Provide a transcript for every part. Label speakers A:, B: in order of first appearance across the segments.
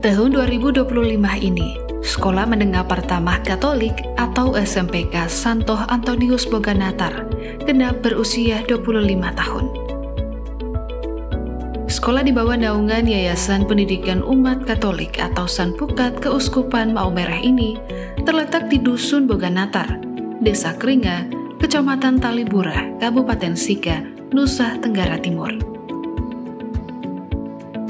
A: Tahun 2025 ini, Sekolah Menengah Pertama Katolik atau SMPK Santo Antonius Boganatar genap berusia 25 tahun. Sekolah di bawah naungan Yayasan Pendidikan Umat Katolik atau Sanpukat Keuskupan Maumere ini terletak di Dusun Boganatar, Desa Kringa, Kecamatan Talibura, Kabupaten Sika, Nusa Tenggara Timur.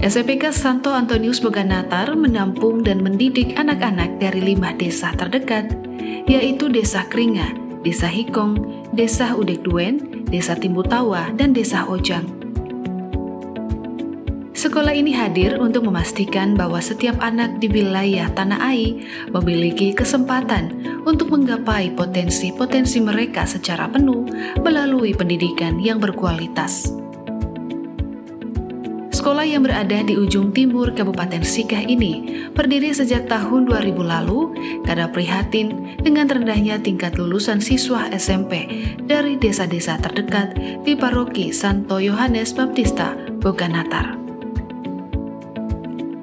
A: SMPK Santo Antonius Boganatar menampung dan mendidik anak-anak dari 5 desa terdekat, yaitu Desa Kringa, Desa Hikong, Desa Udek Duen, Desa Timbutawa, dan Desa Ojang. Sekolah ini hadir untuk memastikan bahwa setiap anak di wilayah Tanah Ai memiliki kesempatan untuk menggapai potensi-potensi mereka secara penuh melalui pendidikan yang berkualitas. Sekolah yang berada di ujung timur Kabupaten Sika ini berdiri sejak tahun 2000 lalu karena prihatin dengan rendahnya tingkat lulusan siswa SMP dari desa-desa terdekat di Paroki Santo Yohanes Baptista, Boganatar.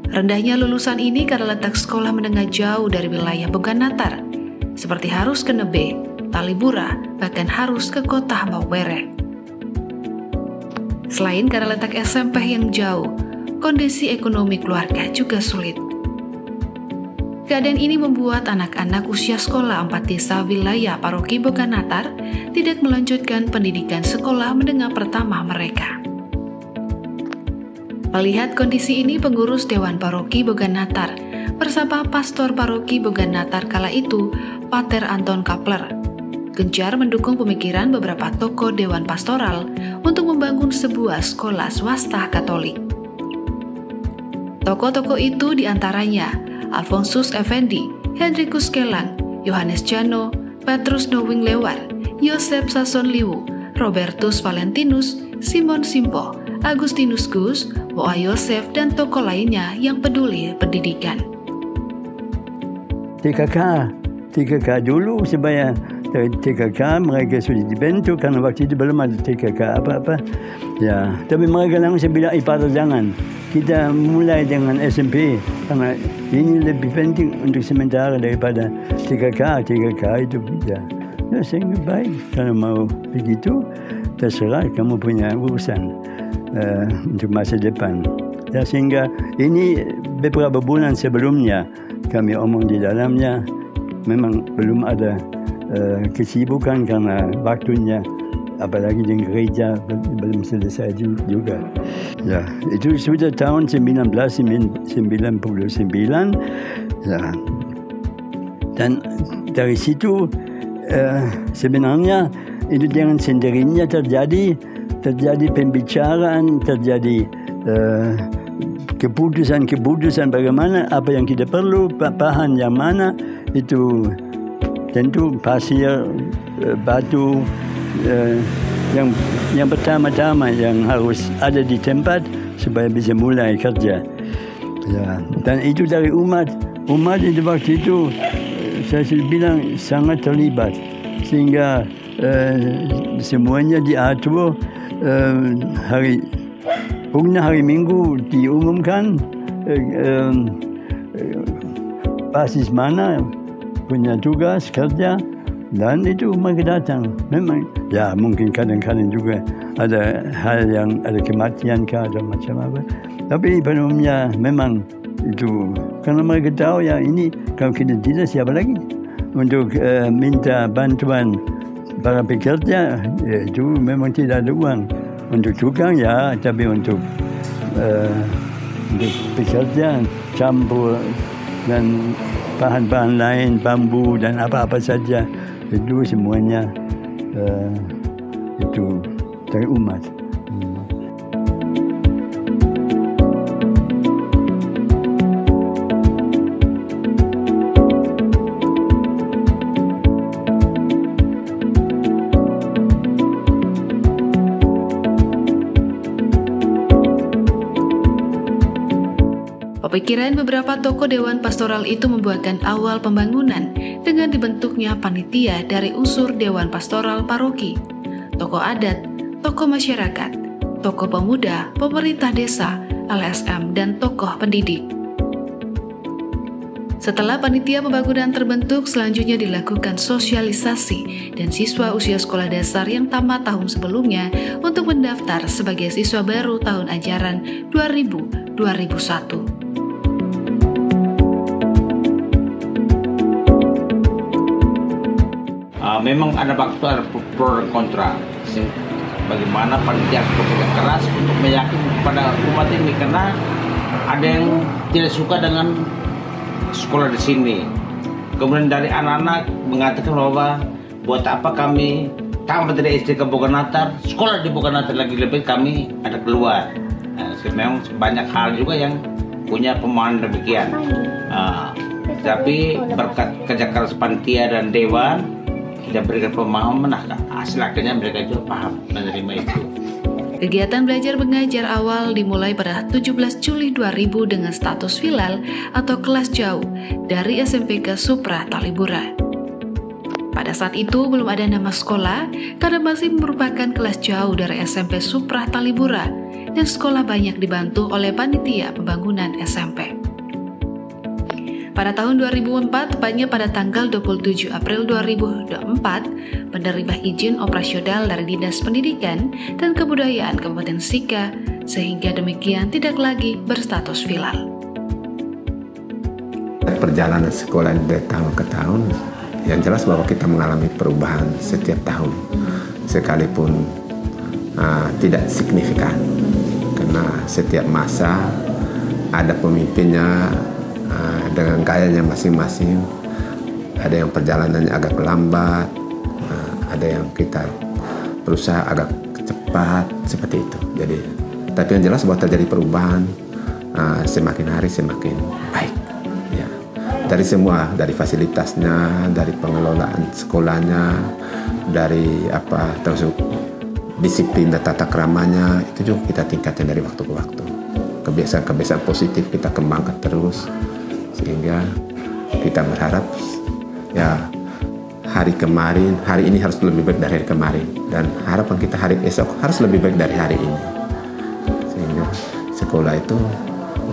A: Rendahnya lulusan ini karena letak sekolah menengah jauh dari wilayah Boganatar, seperti harus ke Nebe, Talibura, bahkan harus ke kota Maumere. Selain karena letak SMP yang jauh, kondisi ekonomi keluarga juga sulit. Keadaan ini membuat anak-anak usia sekolah 4 desa wilayah Paroki Boganatar tidak melanjutkan pendidikan sekolah menengah pertama mereka. Melihat kondisi ini, pengurus Dewan Paroki Boganatar bersama Pastor Paroki Boganatar kala itu, Pater Anton Kapler, gencar mendukung pemikiran beberapa tokoh Dewan Pastoral untuk membangun sebuah sekolah swasta Katolik. Tokoh-tokoh itu diantaranya Alfonsus Effendi, Hendrikus Kelang, Yohanes Jano, Petrus Nowing Lewar, Yosef Sason Liwu, Robertus Valentinus, Simon Simpo, Agustinus Gus, Moa Yosef, dan tokoh lainnya yang peduli pendidikan.
B: TKK dulu supaya dari TKK mereka sudah dibentuk karena waktu itu belum ada TKK apa-apa. Ya, tapi mereka langsung bilang pada jangan. Kita mulai dengan SMP karena ini lebih penting untuk sementara daripada TKK itu ya. Ya sehingga baik kalau mau begitu terserah kamu punya urusan untuk masa depan. Ya sehingga ini beberapa bulan sebelumnya kami omong di dalamnya memang belum ada kesibukan karena waktunya, apalagi di gereja belum selesai juga. Ya, itu sudah tahun 1999. Ya. Dan dari situ sebenarnya itu dengan sendirinya terjadi pembicaraan, terjadi keputusan bagaimana apa yang kita perlu, bahan yang mana itu. Tentu pasir, batu yang pertama-tama yang harus ada di tempat supaya bisa mulai kerja. Ya, dan itu dari umat itu waktu itu saya sudah bilang sangat terlibat sehingga semuanya diatur. Hari Minggu diumumkan basis mana punya tugas kerja dan itu mereka datang. Memang ya mungkin kadang-kadang juga ada hal yang ada kematian kah atau macam apa. Tapi pada umumnya memang itu karena mereka tahu ya ini kalau kita tidak siapa lagi untuk minta bantuan para pekerja, itu memang tidak ada uang. Untuk tukang ya, tapi untuk pekerja campur dan bahan-bahan lain, bambu dan apa-apa saja, itu semuanya itu dari umat.
A: Pemikiran beberapa tokoh Dewan Pastoral itu membuahkan awal pembangunan dengan dibentuknya panitia dari unsur Dewan Pastoral Paroki, tokoh adat, tokoh masyarakat, tokoh pemuda, pemerintah desa, LSM, dan tokoh pendidik. Setelah panitia pembangunan terbentuk, selanjutnya dilakukan sosialisasi dan siswa usia sekolah dasar yang tamat tahun sebelumnya untuk mendaftar sebagai siswa baru tahun ajaran 2000-2001.
C: Memang ada faktor pro dan kontra. Bagaimana panitia bekerja keras untuk meyakinkan kepada umat ini, karena ada yang tidak suka dengan sekolah di sini. Kemudian dari anak-anak mengatakan bahwa buat apa kami tamat dari SD ke Boganatar, sekolah di Boganatar lagi lebih kami ada keluar. Memang banyak hal juga yang punya pemahaman demikian. Tapi berkat kerja keras panitia dan dewan, kita berikan pemahaman, hasil akhirnya mereka juga paham menerima itu.
A: Kegiatan belajar mengajar awal dimulai pada 17 Juli 2000 dengan status filal atau kelas jauh dari SMPK Supra Talibura. Pada saat itu belum ada nama sekolah karena masih merupakan kelas jauh dari SMP Supra Talibura dan sekolah banyak dibantu oleh panitia pembangunan SMP. Pada tahun 2004, tepatnya pada tanggal 27 April 2004, menerima izin operasional dari Dinas Pendidikan dan Kebudayaan Kabupaten Sika, sehingga demikian tidak lagi berstatus filal.
D: Perjalanan sekolah dari tahun ke tahun, yang jelas bahwa kita mengalami perubahan setiap tahun, sekalipun tidak signifikan, karena setiap masa ada pemimpinnya dengan gayanya masing-masing. Ada yang perjalanannya agak lambat, ada yang kita berusaha agak cepat, seperti itu. Jadi, tapi yang jelas bahwa terjadi perubahan, semakin hari semakin baik. Ya. Dari semua, dari fasilitasnya, dari pengelolaan sekolahnya, dari termasuk disiplin dan tata keramanya, itu juga kita tingkatkan dari waktu ke waktu. Kebiasaan-kebiasaan positif kita kembangkan terus, sehingga kita berharap ya hari ini harus lebih baik dari hari kemarin, dan harapan kita hari esok harus lebih baik dari hari ini, sehingga sekolah itu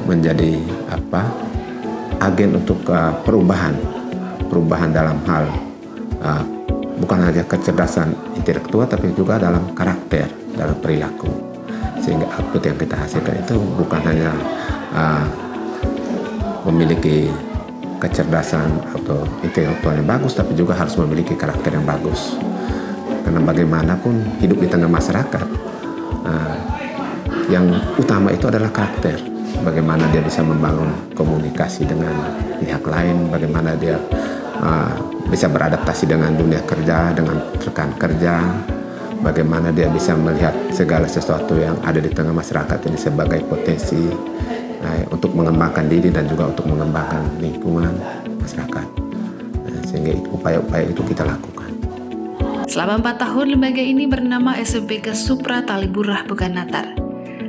D: menjadi agen untuk perubahan dalam hal bukan hanya kecerdasan intelektual, tapi juga dalam karakter, dalam perilaku, sehingga output yang kita hasilkan itu bukan hanya memiliki kecerdasan atau intelektual yang bagus, tapi juga harus memiliki karakter yang bagus. Karena bagaimanapun hidup di tengah masyarakat, yang utama itu adalah karakter. Bagaimana dia bisa membangun komunikasi dengan pihak lain, bagaimana dia bisa beradaptasi dengan dunia kerja, dengan rekan kerja, bagaimana dia bisa melihat segala sesuatu yang ada di tengah masyarakat ini sebagai potensi untuk mengembangkan diri dan juga untuk mengembangkan lingkungan masyarakat. Sehingga upaya-upaya itu kita lakukan.
A: Selama 4 tahun, lembaga ini bernama SMPK Supra Talibura Boganatar.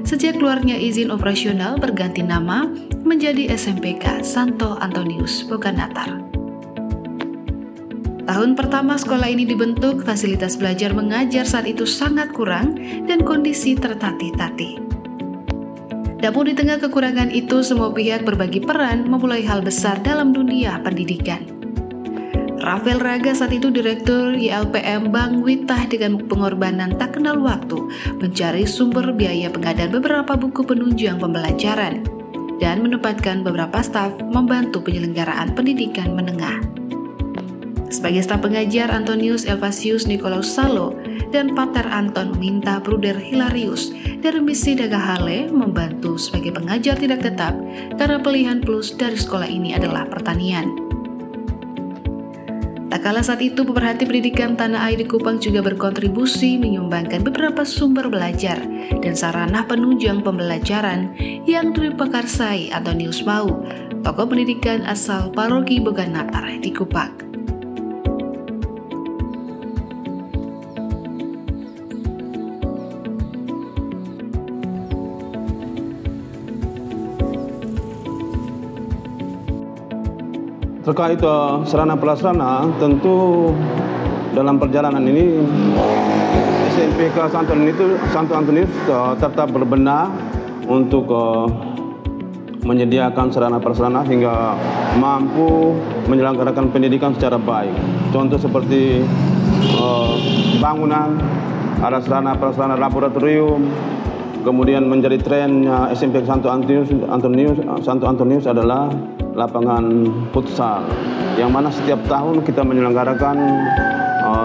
A: Sejak keluarnya izin operasional berganti nama menjadi SMPK Santo Antonius Boganatar. Tahun pertama sekolah ini dibentuk, fasilitas belajar mengajar saat itu sangat kurang dan kondisi tertatih-tatih. Namun di tengah kekurangan itu, semua pihak berbagi peran memulai hal besar dalam dunia pendidikan. Rafael Raga saat itu Direktur YLPM Bank Witah dengan pengorbanan tak kenal waktu mencari sumber biaya pengadaan beberapa buku penunjang pembelajaran dan menempatkan beberapa staf membantu penyelenggaraan pendidikan menengah. Sebagai staf pengajar, Antonius Evasius Nikolaus Salo dan Pater Anton meminta Bruder Hilarius dari misi Dagahale membantu sebagai pengajar tidak tetap karena pilihan plus dari sekolah ini adalah pertanian. Tak kalah saat itu, pemerhati pendidikan tanah air di Kupang juga berkontribusi menyumbangkan beberapa sumber belajar dan sarana penunjang pembelajaran yang diprakarsai Antonius Mau, tokoh pendidikan asal paroki Boganatar di Kupang.
E: Terkait sarana prasarana, tentu dalam perjalanan ini SMPK Santo Antonius tetap berbenah untuk menyediakan sarana prasarana hingga mampu menyelenggarakan pendidikan secara baik. Contoh seperti bangunan, ada sarana prasarana laboratorium. Kemudian menjadi trennya SMP Santo Antonius adalah lapangan futsal, yang mana setiap tahun kita menyelenggarakan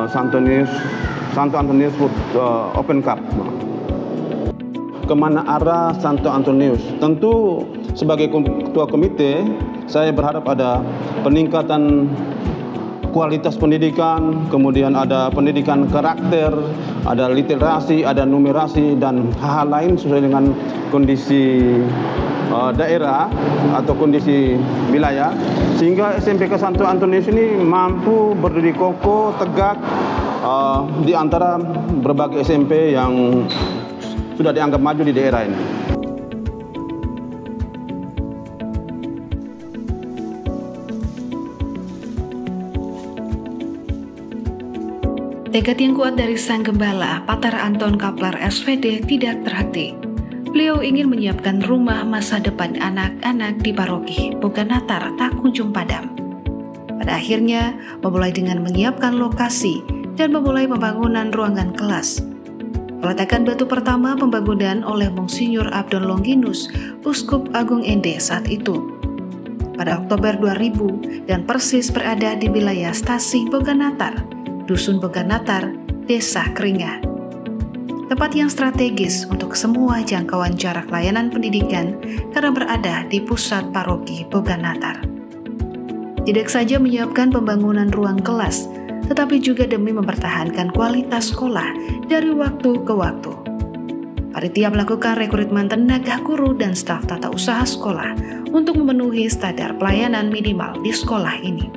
E: Santo Antonius Open Cup. Kemana arah Santo Antonius? Tentu sebagai ketua komite, saya berharap ada peningkatan kualitas pendidikan, kemudian ada pendidikan karakter, ada literasi, ada numerasi, dan hal-hal lain sesuai dengan kondisi daerah atau kondisi wilayah, sehingga SMPK Santo Antonius ini mampu berdiri kokoh, tegak di antara berbagai SMP yang sudah dianggap maju di daerah ini.
A: Tekad yang kuat dari sang gembala, Pater Anton Kapler SVD, tidak terhenti. Beliau ingin menyiapkan rumah masa depan anak-anak di paroki Boganatar tak kunjung padam. Pada akhirnya, memulai dengan menyiapkan lokasi dan memulai pembangunan ruangan kelas. Peletakan batu pertama pembangunan oleh Monsinyur Abdon Longinus, Uskup Agung Ende saat itu. Pada Oktober 2000 dan persis berada di wilayah Stasi Boganatar, Dusun Boganatar, Desa Keringat. Tempat yang strategis untuk semua jangkauan jarak layanan pendidikan karena berada di pusat paroki Boganatar. Tidak saja menyiapkan pembangunan ruang kelas, tetapi juga demi mempertahankan kualitas sekolah dari waktu ke waktu. Panitia melakukan rekrutmen tenaga guru dan staf tata usaha sekolah untuk memenuhi standar pelayanan minimal di sekolah ini.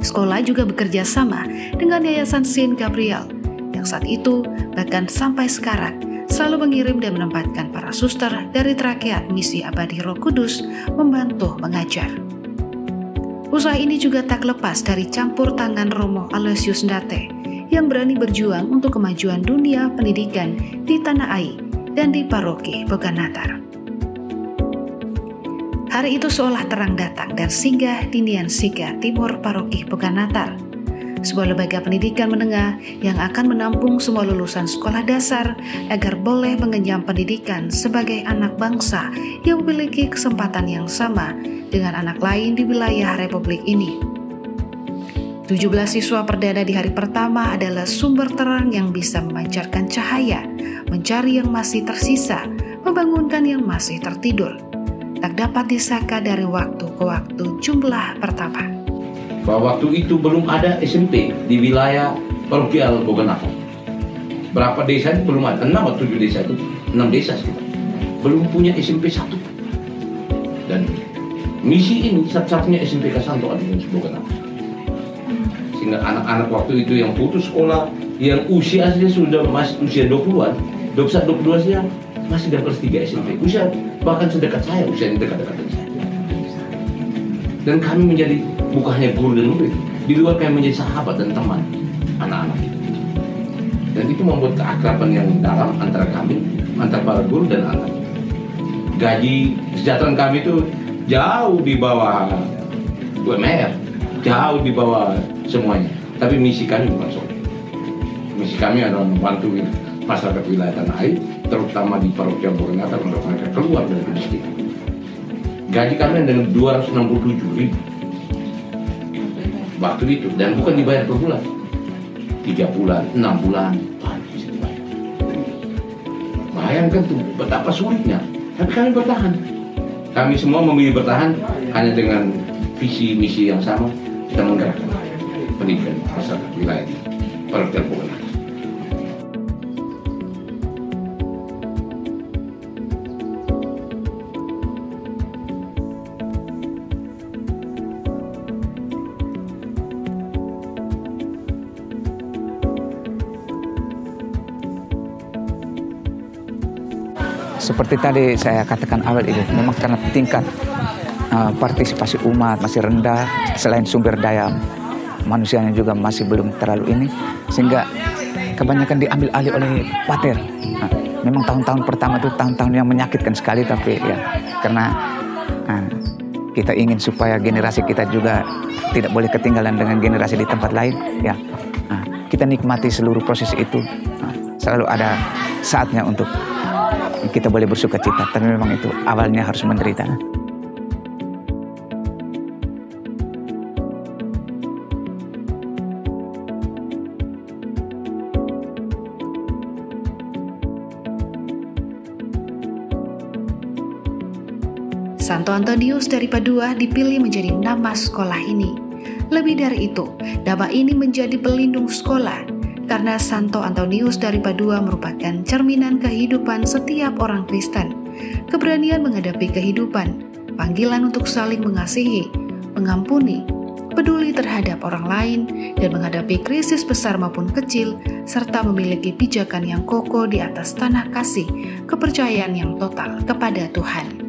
A: Sekolah juga bekerja sama dengan Yayasan Saint Gabriel yang saat itu bahkan sampai sekarang selalu mengirim dan menempatkan para suster dari Trakeat Misi Abadi Roh Kudus membantu mengajar. Usaha ini juga tak lepas dari campur tangan Romo Aloysius Ndate yang berani berjuang untuk kemajuan dunia pendidikan di Tanah Air dan di paroki Boganatar. Hari itu seolah terang datang dan singgah di Nian Siga Timur Paroki Boganatar, sebuah lembaga pendidikan menengah yang akan menampung semua lulusan sekolah dasar agar boleh mengenyam pendidikan sebagai anak bangsa yang memiliki kesempatan yang sama dengan anak lain di wilayah Republik ini. 17 siswa perdana di hari pertama adalah sumber terang yang bisa memancarkan cahaya, mencari yang masih tersisa, membangunkan yang masih tertidur. Tak dapat disangka dari waktu ke waktu jumlah pertama.
F: Bahwa waktu itu belum ada SMP di wilayah parokial Boganatar. Berapa desa itu belum ada, 6 atau 7 desa itu, 6 desa sekitar. Belum punya SMP 1. Dan misi ini satu-satunya SMPK Santo Antonius Boganatar. Sehingga anak-anak waktu itu yang putus sekolah, yang usianya sudah masih usia 20-an, 21-22 saja masih di kelas 3 SMP. Usia bahkan sedekat saya, usia yang dekat-dekat dengan saya. Dan kami menjadi bukan hanya guru dan murid, di luar kami menjadi sahabat dan teman anak-anak itu. Dan itu membuat keakraban yang dalam antara kami, antara para guru dan anak. Gaji kesejahteraan kami itu jauh di bawah UMR, jauh di bawah semuanya. Tapi misi kami bukan soal. Misi kami adalah membantu masyarakat wilayah Tanah Air, terutama di parokial Boganatar untuk mereka keluar dari kemiskinan. Gaji kami dengan 267.000. waktu itu, dan bukan dibayar per bulan, 3 bulan, 6 bulan, bisa dibayar. Bayangkan tuh betapa sulitnya, tapi kami bertahan. Kami semua memilih bertahan hanya dengan visi misi yang sama, kita menggerakkan pendidikan masyarakat wilayah di parokial Boganatar.
G: Seperti tadi saya katakan awal itu, memang karena tingkat partisipasi umat masih rendah, selain sumber daya manusianya juga masih belum terlalu ini, sehingga kebanyakan diambil alih oleh pater. Nah, memang tahun-tahun pertama itu tahun-tahun yang menyakitkan sekali, tapi ya karena kita ingin supaya generasi kita juga tidak boleh ketinggalan dengan generasi di tempat lain, ya kita nikmati seluruh proses itu. Selalu ada saatnya untuk kita boleh bersuka cita, tapi memang itu awalnya harus menderita.
A: Santo Antonius dari Padua dipilih menjadi nama sekolah ini. Lebih dari itu, nama ini menjadi pelindung sekolah, karena Santo Antonius dari Padua merupakan cerminan kehidupan setiap orang Kristen. Keberanian menghadapi kehidupan, panggilan untuk saling mengasihi, mengampuni, peduli terhadap orang lain, dan menghadapi krisis besar maupun kecil, serta memiliki pijakan yang kokoh di atas tanah kasih, kepercayaan yang total kepada Tuhan.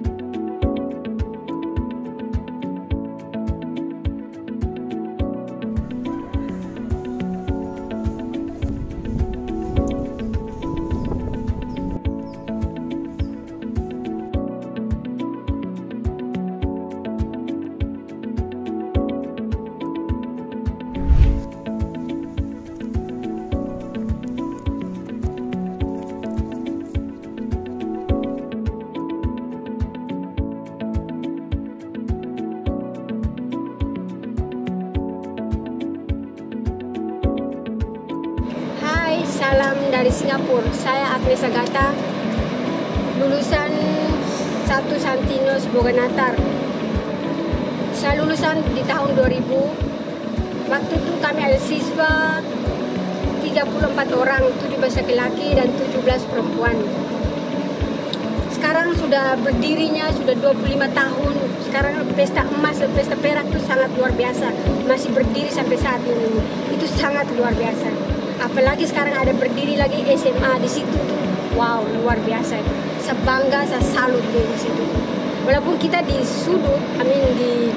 H: Salam dari Singapura. Saya Agnes Agatha, lulusan 1 Santinus Boganatar. Saya lulusan di tahun 2000. Waktu itu kami ada siswa 34 orang, 17 laki-laki dan 17 perempuan. Sekarang sudah berdirinya sudah 25 tahun. Sekarang pesta emas dan pesta perak itu sangat luar biasa. Masih berdiri sampai saat ini. Itu sangat luar biasa. Apalagi sekarang ada berdiri lagi SMA di situ tuh, wow, luar biasa. Saya bangga, saya salut di situ. Walaupun kita di sudut, di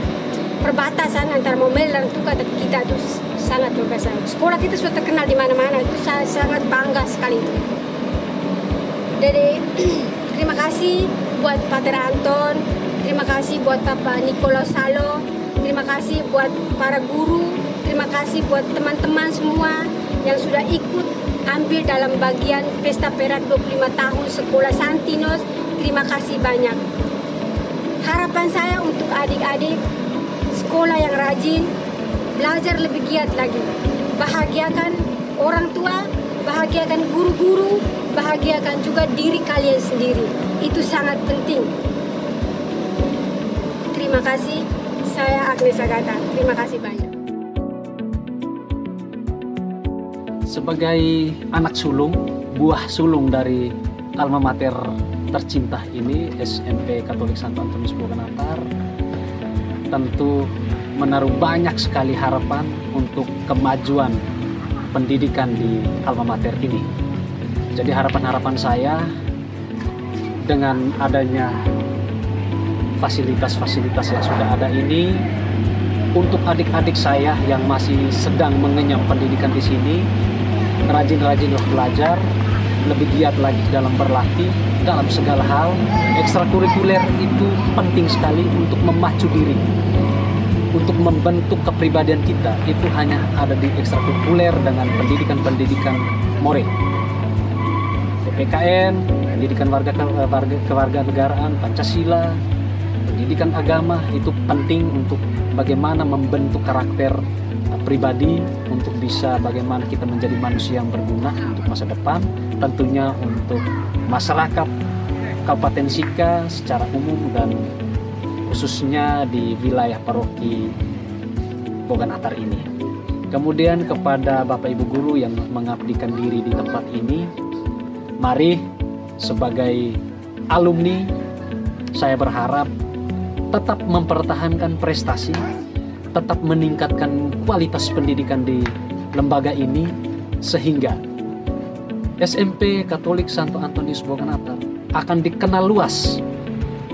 H: perbatasan antara Momel dan Tuka, tapi kita itu sangat luar biasa. Sekolah kita sudah terkenal di mana-mana, itu saya sangat bangga sekali itu. Jadi terima kasih buat Pater Anton, terima kasih buat Bapak Nikolaus Salo, terima kasih buat para guru, terima kasih buat teman-teman semua yang sudah ikut ambil dalam bagian pesta perak 25 tahun sekolah Santinus. Terima kasih banyak. Harapan saya untuk adik-adik sekolah yang rajin, belajar lebih giat lagi. Bahagiakan orang tua, bahagiakan guru-guru, bahagiakan juga diri kalian sendiri. Itu sangat penting. Terima kasih. Saya Agnes Agatha. Terima kasih banyak.
I: Sebagai anak sulung, buah sulung dari alma mater tercinta ini, SMP Katolik Santo Antonius Boganatar, tentu menaruh banyak sekali harapan untuk kemajuan pendidikan di alma mater ini. Jadi harapan-harapan saya dengan adanya fasilitas-fasilitas yang sudah ada ini, untuk adik-adik saya yang masih sedang mengenyam pendidikan di sini, rajin-rajinlah belajar, lebih giat lagi dalam berlatih, dalam segala hal. Ekstrakurikuler itu penting sekali untuk memacu diri, untuk membentuk kepribadian kita. Itu hanya ada di ekstrakurikuler dengan pendidikan-pendidikan moral. PPKN, pendidikan kewarganegaraan, Pancasila, pendidikan agama itu penting untuk bagaimana membentuk karakter pribadi untuk bisa bagaimana kita menjadi manusia yang berguna untuk masa depan, tentunya untuk masyarakat Kabupaten Sika secara umum dan khususnya di wilayah paroki Boganatar ini. Kemudian kepada Bapak Ibu Guru yang mengabdikan diri di tempat ini, mari sebagai alumni saya berharap tetap mempertahankan prestasi, tetap meningkatkan kualitas pendidikan di lembaga ini, sehingga SMP Katolik Santo Antonius Boganatar akan dikenal luas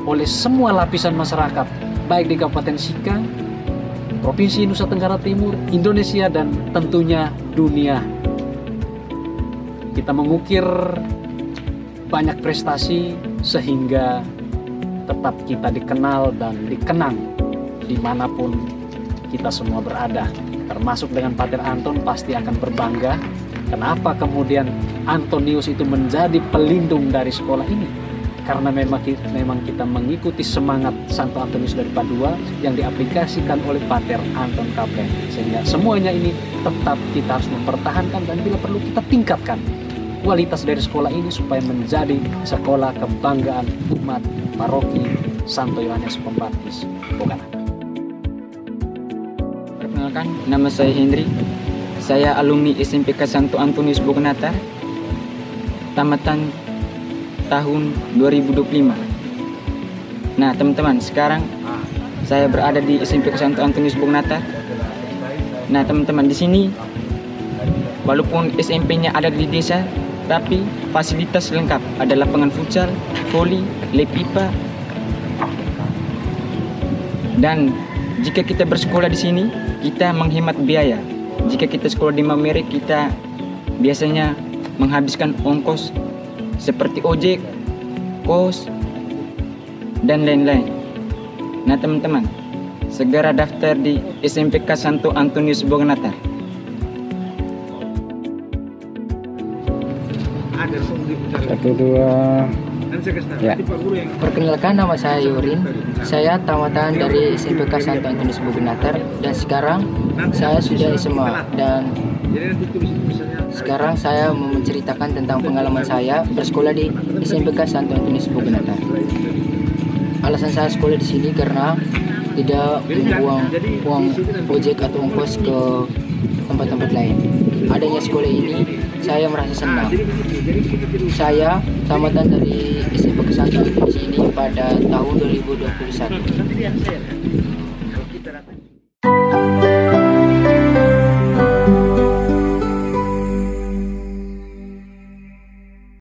I: oleh semua lapisan masyarakat, baik di Kabupaten Sika, Provinsi Nusa Tenggara Timur, Indonesia, dan tentunya dunia. Kita mengukir banyak prestasi sehingga tetap kita dikenal dan dikenang dimanapun kita semua berada, termasuk dengan Pater Anton pasti akan berbangga. Kenapa kemudian Antonius itu menjadi pelindung dari sekolah ini? Karena memang kita mengikuti semangat Santo Antonius dari Padua yang diaplikasikan oleh Pater Anton Kaplen. Sehingga semuanya ini tetap kita harus mempertahankan dan bila perlu kita tingkatkan kualitas dari sekolah ini supaya menjadi sekolah kebanggaan umat paroki Santo Yohanes Pembaptis Boganatar.
J: Perkenalkan, nama saya Hendri. Saya alumni SMPK Santo Antonius Boganatar, tamatan tahun 2025. Nah, teman-teman, sekarang saya berada di SMPK Santo Antonius Boganatar. Nah, teman-teman, di sini walaupun SMP-nya ada di desa, tapi fasilitas lengkap. Ada lapangan futsal, voli, lab pipa. Dan jika kita bersekolah di sini, kita menghemat biaya. Jika kita sekolah di Maumere, kita biasanya menghabiskan ongkos seperti ojek, kos, dan lain-lain. Nah, teman-teman, segera daftar di SMPK Santo Antonius Boganatar.
K: Satu, dua. Ya.
L: Perkenalkan, nama saya Yurin. Saya tamatan dari SMPK Santo Antonius Boganatar dan sekarang saya sudah SMA dan sekarang saya mau menceritakan tentang pengalaman saya bersekolah di SMPK Santo Antonius Boganatar. Alasan saya sekolah di sini karena tidak membuang uang ojek atau ongkos ke tempat-tempat lain. Adanya sekolah ini, saya merasa senang. Saya tamatan dari SMPK Santo Antonius ini pada tahun 2021.